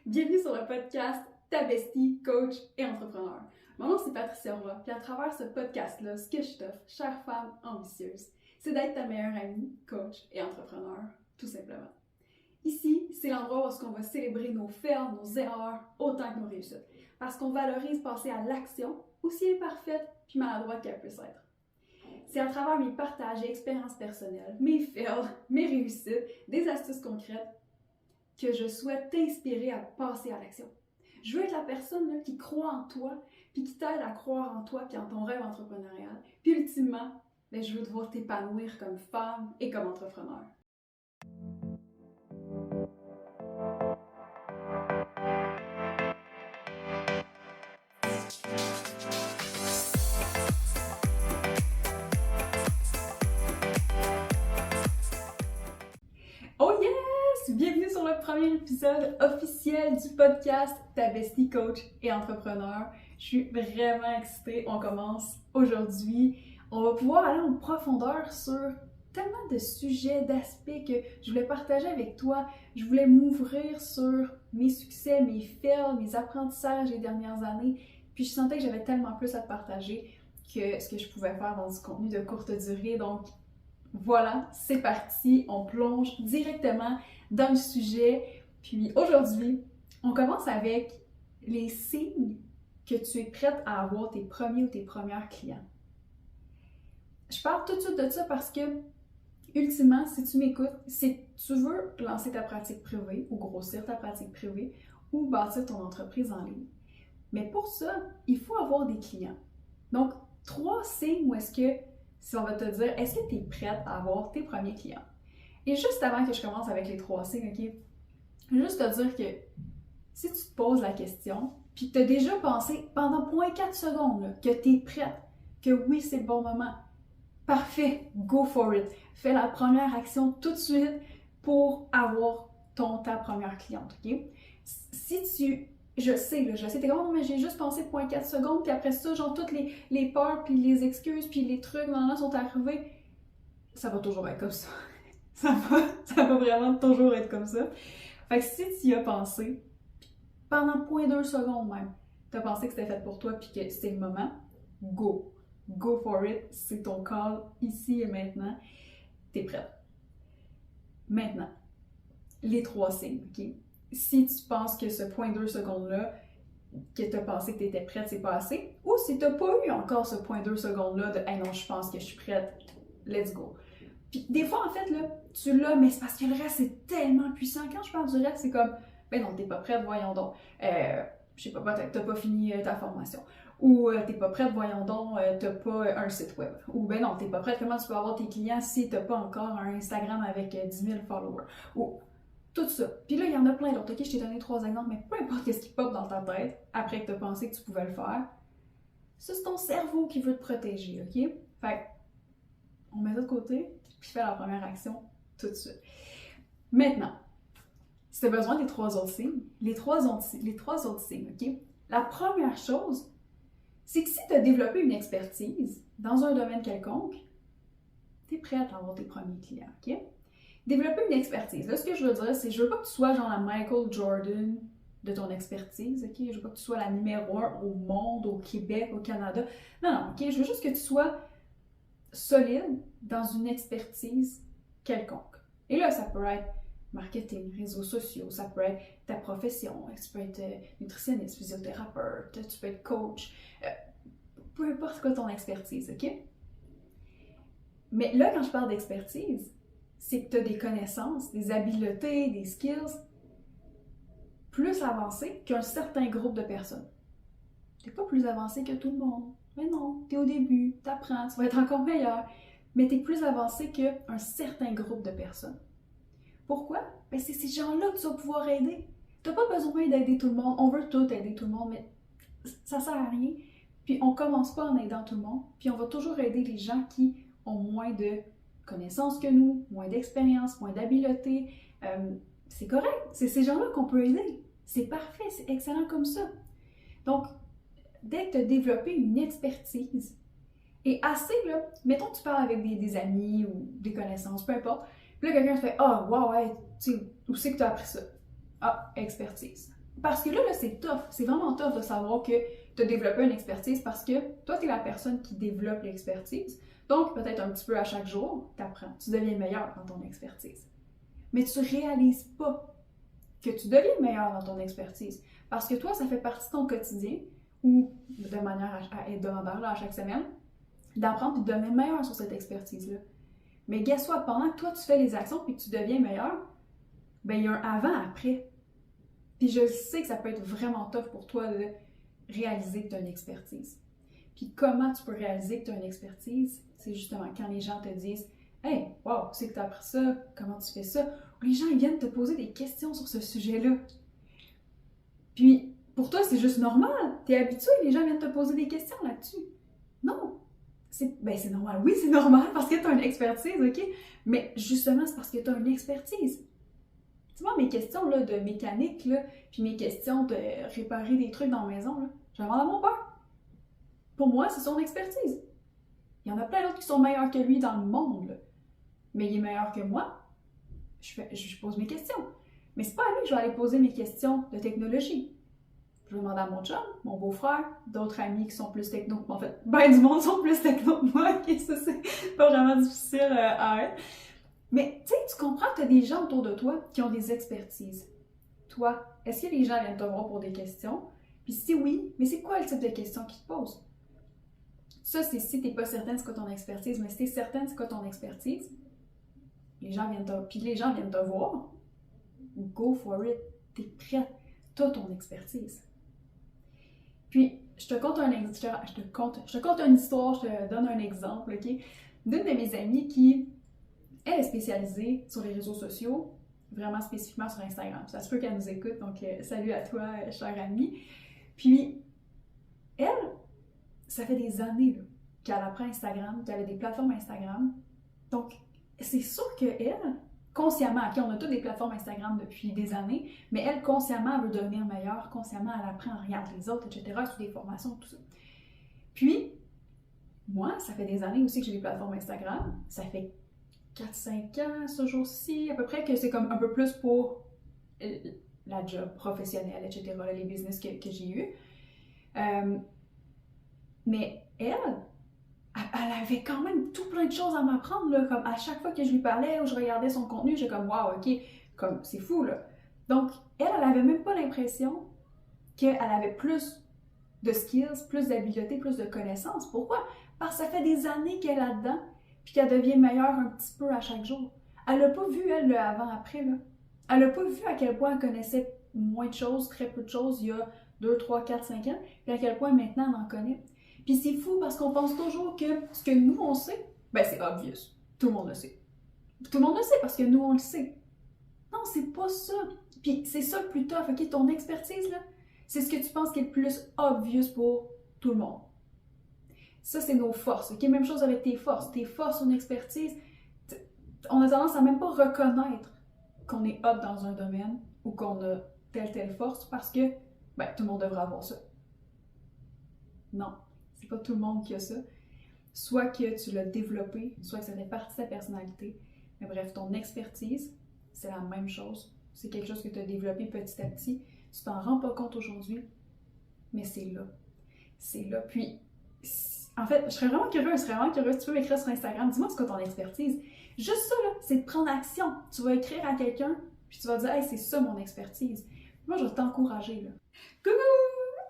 Bienvenue sur le podcast Ta bestie, coach et entrepreneur. Mon nom c'est Patricia Roy, puis à travers ce podcast-là, ce que je t'offre, chère femme ambitieuse, c'est d'être ta meilleure amie, coach et entrepreneur, tout simplement. Ici, c'est l'endroit où on va célébrer nos fails, nos erreurs, autant que nos réussites, parce qu'on valorise passer à l'action, aussi imparfaite puis maladroite qu'elle puisse être. C'est à travers mes partages et expériences personnelles, mes fails, mes réussites, des astuces concrètes, que je souhaite t'inspirer à passer à l'action. Je veux être la personne là, qui croit en toi, puis qui t'aide à croire en toi, puis en ton rêve entrepreneurial. Puis ultimement, je veux te voir t'épanouir comme femme et comme entrepreneur. Oh yes! Bienvenue sur le premier épisode officiel du podcast Ta bestie, coach et entrepreneur. Je suis vraiment excitée. On commence aujourd'hui. On va pouvoir aller en profondeur sur tellement de sujets, d'aspects que je voulais partager avec toi. Je voulais m'ouvrir sur mes succès, mes fails, mes apprentissages des dernières années. Puis je sentais que j'avais tellement plus à te partager que ce que je pouvais faire dans du contenu de courte durée. Donc, voilà, c'est parti, on plonge directement dans le sujet. Puis aujourd'hui, on commence avec les signes que tu es prête à avoir tes premiers ou tes premières clients. Je parle tout de suite de ça parce que, ultimement, si tu m'écoutes, si tu veux lancer ta pratique privée ou grossir ta pratique privée ou bâtir ton entreprise en ligne. Mais pour ça, il faut avoir des clients. Donc, 3 signes où est-ce que si on va te dire, est-ce que tu es prête à avoir tes premiers clients? Et juste avant que je commence avec les 3 signes, ok? Je veux juste te dire que si tu te poses la question, puis que tu as déjà pensé pendant 0.4 secondes là, que tu es prête, que oui, c'est le bon moment, parfait, go for it. Fais la première action tout de suite pour avoir ta première cliente, ok? Je sais, t'es comme, mais j'ai juste pensé 0.4 secondes, puis après ça, genre, toutes les peurs, puis les excuses, puis les trucs, là, sont arrivés. Ça va toujours être comme ça. Ça va vraiment toujours être comme ça. Fait que si tu y as pensé, pendant 0.2 secondes même, t'as pensé que c'était fait pour toi, puis que c'était le moment, go. Go for it. C'est ton call, ici et maintenant. T'es prête. Maintenant, les 3 signes, ok? Si tu penses que ce 0.2 secondes-là, que tu as pensé que tu étais prête, c'est pas assez, ou si tu n'as pas eu encore ce 0.2 secondes-là de « Hey non, je pense que je suis prête, let's go ». Puis des fois, en fait, là, tu l'as, mais c'est parce que le reste, c'est tellement puissant. Quand je parle du reste, c'est comme « Ben non, t'es pas prête, voyons donc. Je sais pas, t'as pas fini ta formation. » Ou « T'es pas prête, voyons donc, t'as pas un site web. » Ou « Ben non, t'es pas prête, comment tu peux avoir tes clients si t'as pas encore un Instagram avec 10 000 followers. » Ou tout ça. Puis là, il y en a plein d'autres. Ok, je t'ai donné 3 exemples, mais peu importe ce qui pop dans ta tête après que tu as pensé que tu pouvais le faire, ça, c'est ton cerveau qui veut te protéger, ok? Fait on met ça de côté, puis fais la première action tout de suite. Maintenant, si tu as besoin des 3 autres signes, les trois autres signes, ok? La première chose, c'est que si tu as développé une expertise dans un domaine quelconque, tu es prête à avoir tes premiers clients, ok? Développer une expertise. Là, ce que je veux dire, c'est je veux pas que tu sois genre la Michael Jordan de ton expertise, ok? Je veux pas que tu sois la numéro 1 au monde, au Québec, au Canada. Non, ok? Je veux juste que tu sois solide dans une expertise quelconque. Et là, ça peut être marketing, réseaux sociaux, ça peut être ta profession, tu peux être nutritionniste, physiothérapeute, tu peux être coach, peu importe quoi ton expertise, ok? Mais là, quand je parle d'expertise, c'est que tu as des connaissances, des habiletés, des skills plus avancés qu'un certain groupe de personnes. Tu n'es pas plus avancé que tout le monde. Mais non, tu es au début, tu apprends, tu vas être encore meilleur, mais tu es plus avancé qu'un certain groupe de personnes. Pourquoi? Ben, c'est ces gens-là que tu vas pouvoir aider. Tu n'as pas besoin d'aider tout le monde. On veut tout aider tout le monde, mais ça ne sert à rien. Puis on ne commence pas en aidant tout le monde, puis on va toujours aider les gens qui ont moins de connaissances que nous, moins d'expérience, moins d'habileté. C'est correct, c'est ces gens-là qu'on peut aider. C'est parfait, c'est excellent comme ça. Donc, dès que tu as développé une expertise, et assez, là, mettons que tu parles avec des amis ou des connaissances, peu importe, puis là, quelqu'un te fait « Ah, oh, wow, hey, tu sais, où c'est que tu as appris ça? » Ah, expertise. Parce que là, c'est tough. C'est vraiment tough de savoir que tu as développé une expertise parce que toi, tu es la personne qui développe l'expertise. Donc, peut-être un petit peu à chaque jour, tu apprends. Tu deviens meilleur dans ton expertise. Mais tu réalises pas que tu deviens meilleur dans ton expertise. Parce que toi, ça fait partie de ton quotidien ou de manière à hebdomadaire là, à chaque semaine, d'apprendre et de devenir meilleur sur cette expertise-là. Mais guess what? Pendant que toi, tu fais les actions et que tu deviens meilleur, ben il y a un avant-après. Puis je sais que ça peut être vraiment tough pour toi de réaliser que tu as une expertise. Puis comment tu peux réaliser que tu as une expertise? C'est justement quand les gens te disent « Hey, wow, c'est que tu as appris ça, comment tu fais ça? » Ou les gens ils viennent te poser des questions sur ce sujet-là. Puis pour toi, c'est juste normal. Tu es habitué, les gens viennent te poser des questions là-dessus. Non! C'est normal. Oui, c'est normal parce que tu as une expertise, OK? Mais justement, c'est parce que tu as une expertise. Tu vois, mes questions là, de mécanique, là, puis mes questions de réparer des trucs dans la maison, là, j'en demande à mon père. Pour moi, c'est son expertise. Il y en a plein d'autres qui sont meilleurs que lui dans le monde, là. Mais il est meilleur que moi. Je pose mes questions. Mais c'est pas à lui que je vais aller poser mes questions de technologie. Je vais demander à mon chum, mon beau-frère, d'autres amis qui sont plus techno. En fait, ben du monde sont plus techno que moi, ok, ça c'est pas vraiment difficile à être. Mais tu sais, tu comprends que tu as des gens autour de toi qui ont des expertises. Toi, est-ce que les gens viennent te voir pour des questions? Puis si oui, mais c'est quoi le type de questions qu'ils te posent? Ça, c'est si tu n'es pas certaine c'est quoi ton expertise, mais si tu es certaine c'est quoi ton expertise, les gens viennent te voir, go for it, tu es prête, tu as ton expertise. Puis, je te conte une histoire, je te donne un exemple, ok? D'une de mes amies qui, elle est spécialisée sur les réseaux sociaux, vraiment spécifiquement sur Instagram. Ça se peut qu'elle nous écoute, donc salut à toi, chère amie. Puis, elle, ça fait des années là, qu'elle apprend Instagram, qu'elle a des plateformes Instagram. Donc, c'est sûr qu'elle, consciemment, ok, on a toutes des plateformes Instagram depuis des années, mais elle, consciemment, elle veut devenir meilleure, consciemment, elle apprend, elle regarde les autres, etc., sur des formations, tout ça. Puis, moi, ça fait des années aussi que j'ai des plateformes Instagram. Ça fait 4-5 ans, ce jour-ci, à peu près, que c'est comme un peu plus pour la job professionnelle, etc., les business que j'ai eus. Mais elle avait quand même tout plein de choses à m'apprendre, là, comme à chaque fois que je lui parlais ou je regardais son contenu, j'étais comme « wow, ok, comme c'est fou, là ». Donc, elle avait même pas l'impression qu'elle avait plus de skills, plus d'habiletés, plus de connaissances. Pourquoi? Parce que ça fait des années qu'elle est là-dedans, puis qu'elle devient meilleure un petit peu à chaque jour. Elle n'a pas vu, elle, le avant-après, là. Elle n'a pas vu à quel point elle connaissait moins de choses, très peu de choses, il y a 2, 3, 4, 5 ans, puis à quel point maintenant elle en connaît. Puis c'est fou parce qu'on pense toujours que ce que nous on sait, ben c'est obvious. Tout le monde le sait. Tout le monde le sait parce que nous on le sait. Non, c'est pas ça. Puis c'est ça le plus tough, ok? Ton expertise, là, c'est ce que tu penses qui est le plus obvious pour tout le monde. Ça, c'est nos forces, ok? Même chose avec tes forces. Tes forces, ton expertise, on a tendance à même pas reconnaître qu'on est up dans un domaine ou qu'on a telle force parce que, ben, tout le monde devrait avoir ça. Non. C'est pas tout le monde qui a ça. Soit que tu l'as développé, soit que ça fait partie de ta personnalité. Mais bref, ton expertise, c'est la même chose. C'est quelque chose que tu as développé petit à petit. Tu t'en rends pas compte aujourd'hui, mais c'est là. C'est là. Puis, en fait, je serais vraiment curieuse. Tu peux m'écrire sur Instagram. Dis-moi ce qu'est ton expertise. Juste ça, là, c'est de prendre action. Tu vas écrire à quelqu'un, puis tu vas dire « Hey, c'est ça mon expertise. » Moi, je vais t'encourager, là. Coucou!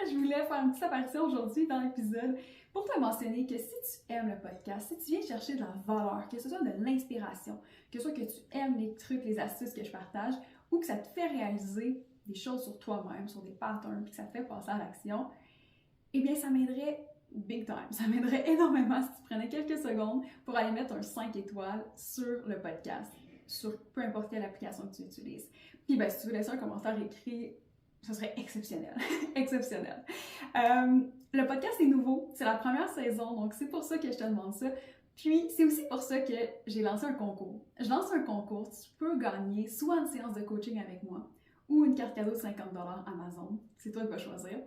Je voulais faire une petite apparition aujourd'hui dans l'épisode pour te mentionner que si tu aimes le podcast, si tu viens chercher de la valeur, que ce soit de l'inspiration, que ce soit que tu aimes les trucs, les astuces que je partage, ou que ça te fait réaliser des choses sur toi-même, sur des patterns, puis que ça te fait passer à l'action, eh bien ça m'aiderait big time. Ça m'aiderait énormément si tu prenais quelques secondes pour aller mettre un 5 étoiles sur le podcast, sur peu importe quelle application que tu utilises. Puis ben, si tu veux laisser un commentaire écrit, ce serait exceptionnel. Exceptionnel. Le podcast est nouveau, c'est la première saison, donc c'est pour ça que je te demande ça. Puis, c'est aussi pour ça que j'ai lancé un concours. Je lance un concours, tu peux gagner soit une séance de coaching avec moi ou une carte cadeau de 50$ Amazon. C'est toi qui vas choisir.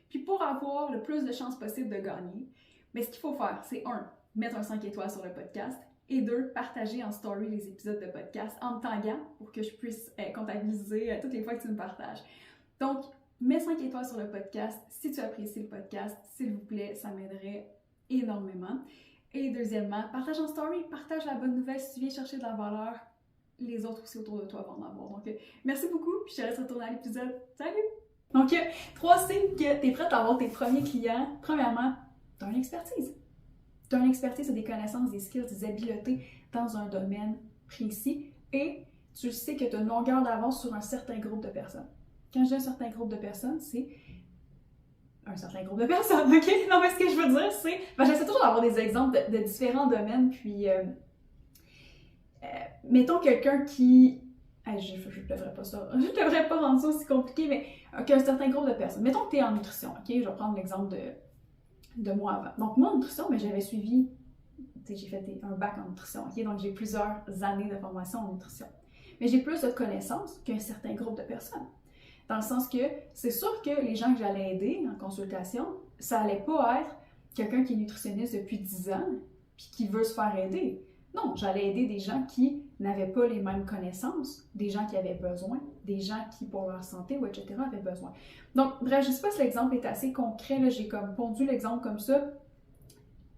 Puis, pour avoir le plus de chances possible de gagner, bien, ce qu'il faut faire, c'est 1, mettre un 5 étoiles sur le podcast et 2, partager en story les épisodes de podcast en me taguant pour que je puisse comptabiliser toutes les fois que tu me partages. Donc, mets 5 étoiles sur le podcast si tu apprécies le podcast, s'il vous plaît, ça m'aiderait énormément. Et deuxièmement, partage en story, partage la bonne nouvelle si tu viens chercher de la valeur, les autres aussi autour de toi vont en avoir. Donc, merci beaucoup, puis je te laisse retourner à l'épisode. Salut! Donc, 3 signes que tu es prête à avoir tes premiers clients. Premièrement, tu as une expertise. Tu as une expertise, tu as des connaissances, des skills, des habiletés dans un domaine précis et tu sais que tu as une longueur d'avance sur un certain groupe de personnes. Quand je dis un certain groupe de personnes, c'est un certain groupe de personnes, ok? Non, mais ce que je veux dire, c'est... j'essaie toujours d'avoir des exemples de différents domaines, puis... mettons quelqu'un qui... je ne devrais pas ça. Je ne devrais pas rendre ça aussi compliqué, mais qu'un certain groupe de personnes. Mettons que tu es en nutrition, ok? Je vais prendre l'exemple de moi avant. Donc, moi, en nutrition, j'avais suivi... j'ai fait un bac en nutrition, ok? Donc, j'ai plusieurs années de formation en nutrition. Mais j'ai plus de connaissances qu'un certain groupe de personnes. Dans le sens que c'est sûr que les gens que j'allais aider en consultation, ça allait pas être quelqu'un qui est nutritionniste depuis 10 ans puis qui veut se faire aider. Non, j'allais aider des gens qui n'avaient pas les mêmes connaissances, des gens qui avaient besoin, des gens qui, pour leur santé ou etc., avaient besoin. Donc, bref, je ne sais pas si l'exemple est assez concret, là, j'ai comme pondu l'exemple comme ça,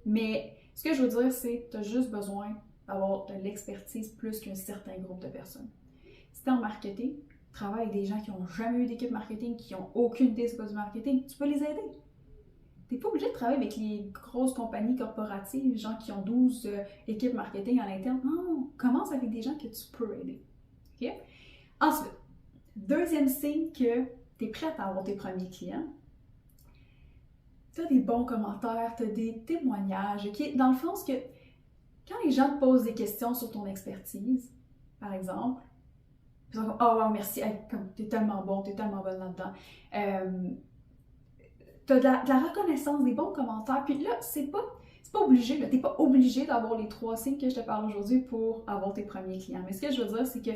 mais ce que je veux dire, c'est que tu as juste besoin d'avoir de l'expertise plus qu'un certain groupe de personnes. Si tu es en marketing, travaille avec des gens qui n'ont jamais eu d'équipe marketing, qui n'ont aucune idée c'est quoi du marketing, tu peux les aider. Tu n'es pas obligé de travailler avec les grosses compagnies corporatives, les gens qui ont 12 équipes marketing à l'interne. Non, commence avec des gens que tu peux aider. Okay? Ensuite, deuxième signe que tu es prête à avoir tes premiers clients, tu as des bons commentaires, tu as des témoignages. Okay? Dans le fond, c'est que quand les gens te posent des questions sur ton expertise, par exemple, ils sont comme « Oh wow, merci, hey, t'es tellement bon, t'es tellement bonne là-dedans. » T'as de la reconnaissance, des bons commentaires. Puis là, c'est pas obligé, là, t'es pas obligé d'avoir les 3 signes que je te parle aujourd'hui pour avoir tes premiers clients. Mais ce que je veux dire, c'est que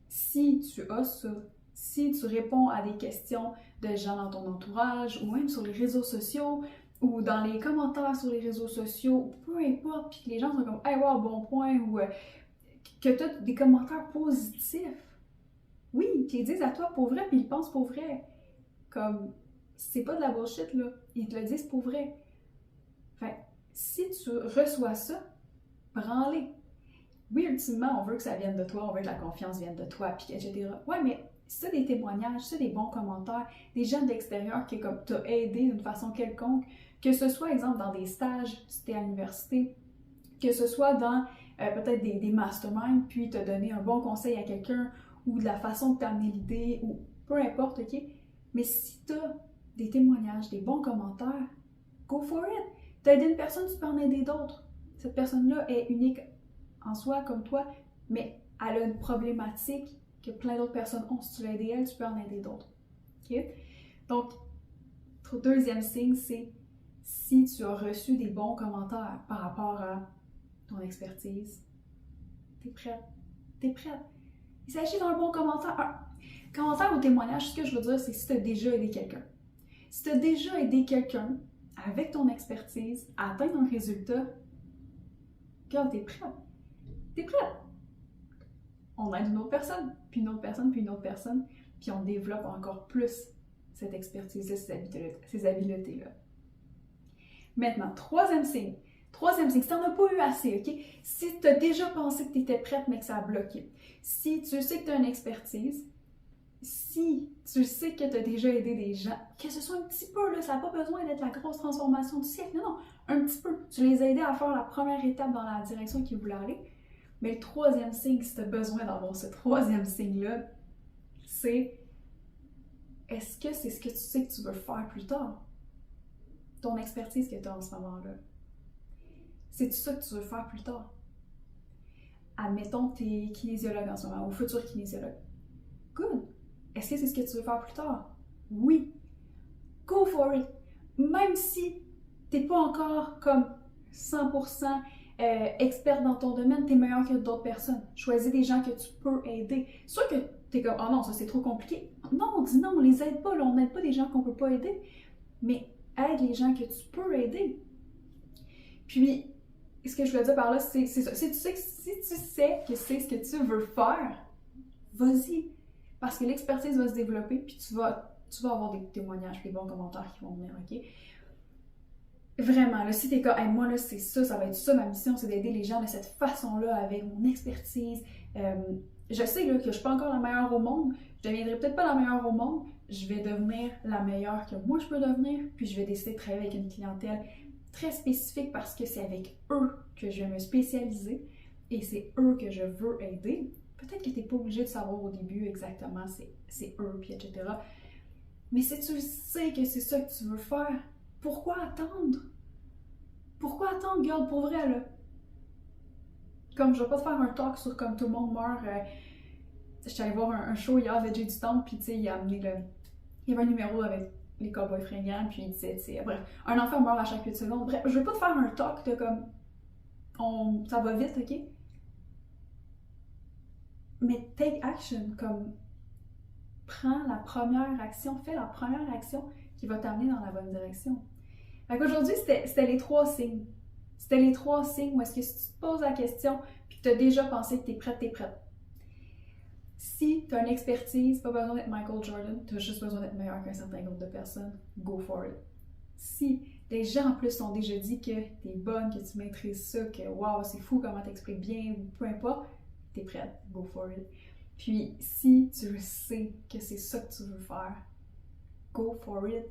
si tu as ça, si tu réponds à des questions de gens dans ton entourage ou même sur les réseaux sociaux ou dans les commentaires sur les réseaux sociaux, peu importe, puis que les gens sont comme « Hey wow, bon point » ou que tu as des commentaires positifs. Oui, qu'ils disent à toi pour vrai, puis ils pensent pour vrai. Comme, c'est pas de la bullshit, là. Ils te le disent pour vrai. Fait, si tu reçois ça, prends-les. Oui, ultimement, on veut que ça vienne de toi, on veut que la confiance vienne de toi, puis etc. Ouais, mais c'est des témoignages, c'est des bons commentaires, des gens de l'extérieur qui comme t'ont aidé d'une façon quelconque, que ce soit, exemple, dans des stages, si t'es à l'université, que ce soit dans peut-être des masterminds, puis te donner un bon conseil à quelqu'un, ou de la façon de t'amener l'idée, ou peu importe, ok? Mais si tu as des témoignages, des bons commentaires, go for it! Tu as aidé une personne, tu peux en aider d'autres. Cette personne-là est unique en soi, comme toi, mais elle a une problématique que plein d'autres personnes ont. Si tu l'as aidé elle, tu peux en aider d'autres. Ok? Donc, deuxième signe, c'est si tu as reçu des bons commentaires par rapport à ton expertise, t'es prête. T'es prête. Il s'agit d'un bon commentaire. Un commentaire ou témoignage, ce que je veux dire, c'est si tu as déjà aidé quelqu'un. Si tu as déjà aidé quelqu'un avec ton expertise à atteindre un résultat, regarde, t'es prête. T'es prête. On aide une autre personne, puis une autre personne, puis une autre personne, puis on développe encore plus cette expertise-là, ces habiletés-là. Maintenant, troisième signe, si tu n'en as pas eu assez, ok? Si tu as déjà pensé que tu étais prête, mais que ça a bloqué, si tu sais que tu as une expertise, si tu sais que tu as déjà aidé des gens, que ce soit un petit peu, là, ça n'a pas besoin d'être la grosse transformation du siècle, non, un petit peu. Tu les as aidés à faire la première étape dans la direction qu'ils voulaient aller. Mais le troisième signe, si tu as besoin d'avoir ce troisième signe-là, c'est est-ce que c'est ce que tu sais que tu veux faire plus tard? Ton expertise que tu as en ce moment-là. C'est ça que tu veux faire plus tard? Admettons que tu es kinésiologue en ce moment, ou futur kinésiologue. Good! Est-ce que c'est ce que tu veux faire plus tard? Oui! Go for it! Même si tu n'es pas encore comme 100% expert dans ton domaine, tu es meilleur que d'autres personnes. Choisis des gens que tu peux aider. Soit que tu es comme « Oh non, ça c'est trop compliqué. » Non, on dit non, on les aide pas. Là, on n'aide pas des gens qu'on peut pas aider. Mais aide les gens que tu peux aider. Puis, ce que je veux dire par là, c'est ça. Si tu sais que c'est ce que tu veux faire, vas-y. Parce que l'expertise va se développer, puis tu vas tu vas avoir des témoignages, des bons commentaires qui vont venir, ok? Vraiment, là, si t'es comme, hey, moi, là, c'est ça, ça va être ça, ma mission, c'est d'aider les gens de cette façon-là, avec mon expertise. Je sais là, que je suis pas encore la meilleure au monde, je deviendrai peut-être pas la meilleure au monde, je vais devenir la meilleure que moi je peux devenir, puis je vais décider de travailler avec une clientèle très spécifique parce que c'est avec eux que je vais me spécialiser et c'est eux que je veux aider. Peut-être que t'es pas obligé de savoir au début exactement c'est eux, puis etc. Mais si tu sais que c'est ça que tu veux faire, pourquoi attendre? Pourquoi attendre, girl, pour vrai, là? Comme, je vais pas te faire un talk sur comme tout le monde meurt. Je suis allée voir un show hier de Jay du Temple, puis tu sais, il a amené le... Il y avait un numéro avec les cowboys fringants, puis il disait, tu sais, bref, un enfant meurt à chaque 8 secondes. Bref, je vais pas te faire un talk de comme... ça va vite, ok? Mais take action, comme... Prends la première action, fais la première action qui va t'amener dans la bonne direction. Fait qu'aujourd'hui, c'était les 3 signes. C'était les 3 signes où est-ce que si tu te poses la question, puis que tu as déjà pensé que tu es prête. Si tu as une expertise, pas besoin d'être Michael Jordan, tu as juste besoin d'être meilleur qu'un certain groupe de personnes, go for it. Si les gens en plus ont déjà dit que tu es bonne, que tu maîtrises ça, que wow, c'est fou comment t'expliques bien, ou peu importe, tu es prête, go for it. Puis si tu sais que c'est ça que tu veux faire, go for it.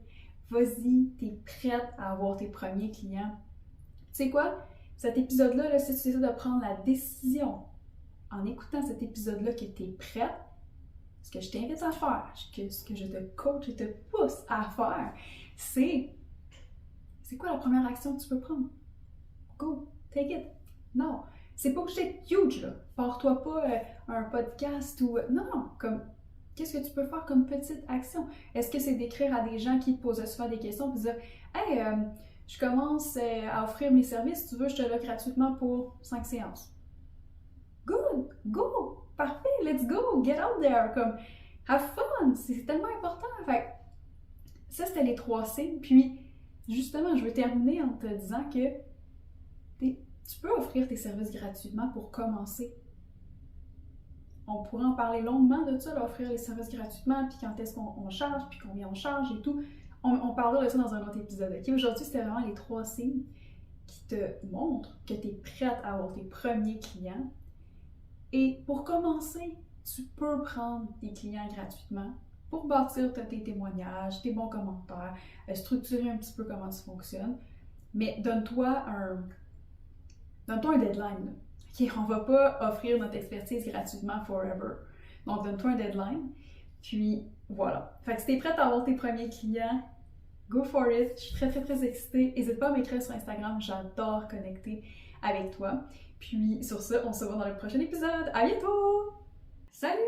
Vas-y, tu es prête à avoir tes premiers clients. Tu sais quoi? Cet épisode-là, là, si tu essaies de prendre la décision en écoutant cet épisode-là que tu es prête, ce que je t'invite à faire, ce que je te coach et te pousse à faire, c'est quoi la première action que tu peux prendre? Go, take it. Non, c'est pas obligé d'être huge, là. Pars-toi pas un podcast ou... Non, comme... Qu'est-ce que tu peux faire comme petite action? Est-ce que c'est d'écrire à des gens qui te posent souvent des questions et dire « Hey, je commence à offrir mes services, tu veux, je te l'offre gratuitement pour 5 séances. » Good! Go! Parfait! Let's go! Get out there! Comme, have fun! C'est tellement important! Fait ça, c'était les 3 signes. Puis, justement, je veux terminer en te disant que tu peux offrir tes services gratuitement pour commencer. On pourrait en parler longuement de ça, d'offrir les services gratuitement, puis quand est-ce qu'on charge, puis combien on charge et tout. On parlera de ça dans un autre épisode. Okay? Aujourd'hui, c'était vraiment les 3 signes qui te montrent que tu es prête à avoir tes premiers clients. Et pour commencer, tu peux prendre des clients gratuitement pour bâtir tes témoignages, tes bons commentaires, structurer un petit peu comment tu fonctionnes. Mais donne-toi un deadline. Là. Okay, on ne va pas offrir notre expertise gratuitement forever. Donc, donne-toi un deadline. Puis, voilà. Fait que si tu es prête à avoir tes premiers clients, go for it. Je suis très excitée. N'hésite pas à m'écrire sur Instagram. J'adore connecter avec toi. Puis, sur ce, on se voit dans le prochain épisode. À bientôt! Salut!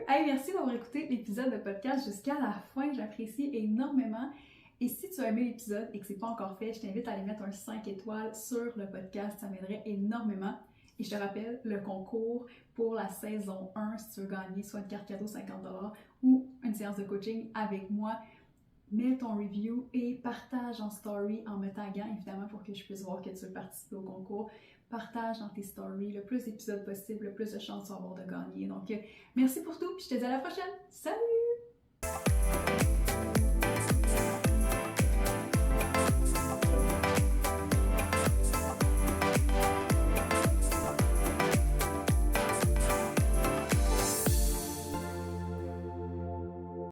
Hey, merci d'avoir écouté l'épisode de podcast jusqu'à la fin. J'apprécie énormément. Et si tu as aimé l'épisode et que c'est pas encore fait, je t'invite à aller mettre un 5 étoiles sur le podcast. Ça m'aiderait énormément. Et je te rappelle, le concours pour la saison 1, si tu veux gagner soit une carte cadeau 50$ ou une séance de coaching avec moi, mets ton review et partage en story en me taguant, évidemment, pour que je puisse voir que tu veux participer au concours. Partage dans tes stories, le plus d'épisodes possible, le plus de chances tu vas avoir de gagner. Donc, merci pour tout, puis je te dis à la prochaine. Salut!